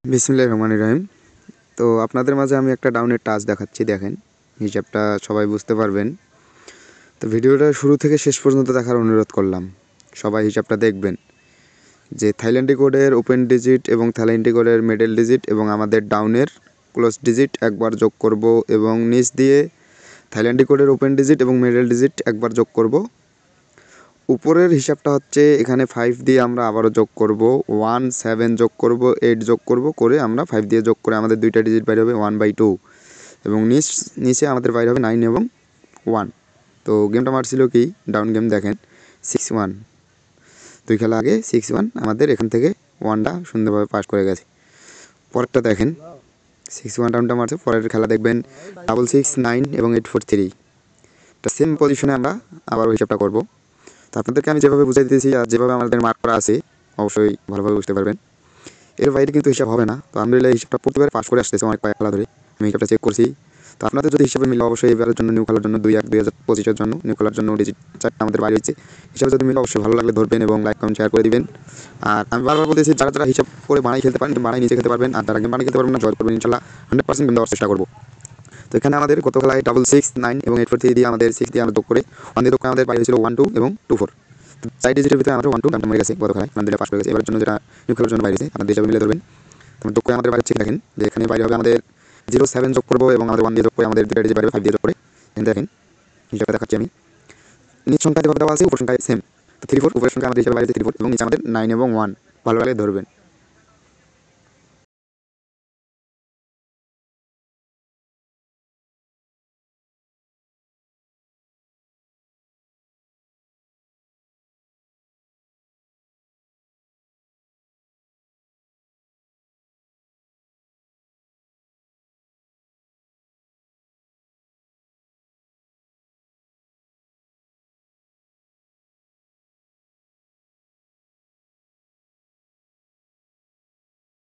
বিসমিল্লাহির রহমানির রহিম। তো আপনাদের মাঝে আমি একটা ডাউনের টাচ দেখাচ্ছি, দেখেন হিসাবটা সবাই বুঝতে পারবেন। তো ভিডিওটা শুরু থেকে শেষ পর্যন্ত দেখার অনুরোধ করলাম, সবাই হিসাবটা দেখবেন যে থাইল্যান্ডি কোডের ওপেন ডিজিট এবং থাইল্যান্ডি কোডের মিডল ডিজিট এবং আমাদের ডাউনের ক্লোজ ডিজিট একবার যোগ করব এবং নিচ দিয়ে থাইল্যান্ডি কোডের ওপেন ডিজিট এবং মিডল ডিজিট একবার যোগ করব। উপরের হিসাবটা হচ্ছে এখানে 5 দিয়ে আমরা আবারও যোগ করব, 1 7 যোগ করব, 8 যোগ করব, করে আমরা 5 দিয়ে যোগ করে আমাদের দুইটা ডিজিট বাইরে হবে 1/2 এবং নিচে আমাদের বাইরে হবে 9 এবং 1। তো গেমটা মারছিল কি ডাউন গেম, দেখেন 6-1, দুই খেলা আগে 6-1 আমাদের এখান থেকে 1টা সুন্দরভাবে পাস করে গেছে। পরেরটা দেখেন 6-1 ডাউনটা মারছে, পরের খেলা দেখবেন 6-6 9 এবং 8-4-3, এটা সেম পজিশনে আমরা আবার হিসাবটা করব। তো আপনাদেরকে আমি যেভাবে বুঝাই দিতেছি আর যেভাবে আমাদের মার্ক করা আছে অবশ্যই ভালোভাবে বুঝতে পারবেন। এর বাইরে কিন্তু হিসাব হবে না। তো আলহামদুলিল্লাহ হিসাবটা প্রতিবার পাস করে আসতেছে অনেক কয়েক খেলা ধরে, আমি হিসাবটা চেক করছি। তো আপনাদের যদি হিসাবে মিলে অবশ্যই এবারের জন্য নিউ খেলার জন্য 2-1-2025-এর জন্য নিউ খেলার জন্য ডিজিট 4টা আমাদের বাইরে হচ্ছে। হিসাবে যদি মিলে অবশ্যই ভালো লাগলে ধরবেন এবং লাইক কমেন্ট শেয়ার করে দিবেন। আর আমি বারবার বলতেছি, যারা যারা হিসাব করে বানাই খেলতে পারেন বানাই নিচে খেলতে পারবেন, আর যারা গেম বানাই খেলতে পারবেন না জয় করবেন ইনশাল্লাহ 100% গেম দেওয়ার চেষ্টা করবো। তো এখানে আমাদের গত খেলায় 6-6 9 এবং 8-4-3 দিয়ে আমাদের 6 দিয়ে আমরা যোগ করে 1 দিয়ে যোগ করে আমাদের বাইরে হয়েছিল 1-2 এবং 2-4। 4 ডিজিটের ভিতরে আমাদের 1-2 ডাউনটা মরে গেছে গত খেলায়, আমাদের পাস করে গেছে। এবার জন্য যেটা নিউ খেলার জন্য বাইরে আছে আপনাদের হিসাবে মিলে ধরবেন। তোমার যোগ করে আমাদের বাইরে দেখেন যে এখানে বাইরে হবে আমাদের 0-7 যোগ করবো এবং আমাদের 1 দিয়ে যোগ করে আমাদের দুইটা ডিজিট বাইরে 5 দিয়ে যোগ করে দেখেন হিসাবটা দেখাচ্ছি আমি। নিচ সংখ্যা যেভাবে দেওয়া আছে উপর সংখ্যায় সেম। তো 3-4 উপরের সংখ্যা আমাদের হিসাবে বাইরে 3-4 এবং নিচে আমাদের 9 এবং 1। ভালো লাগলে ধরবেন।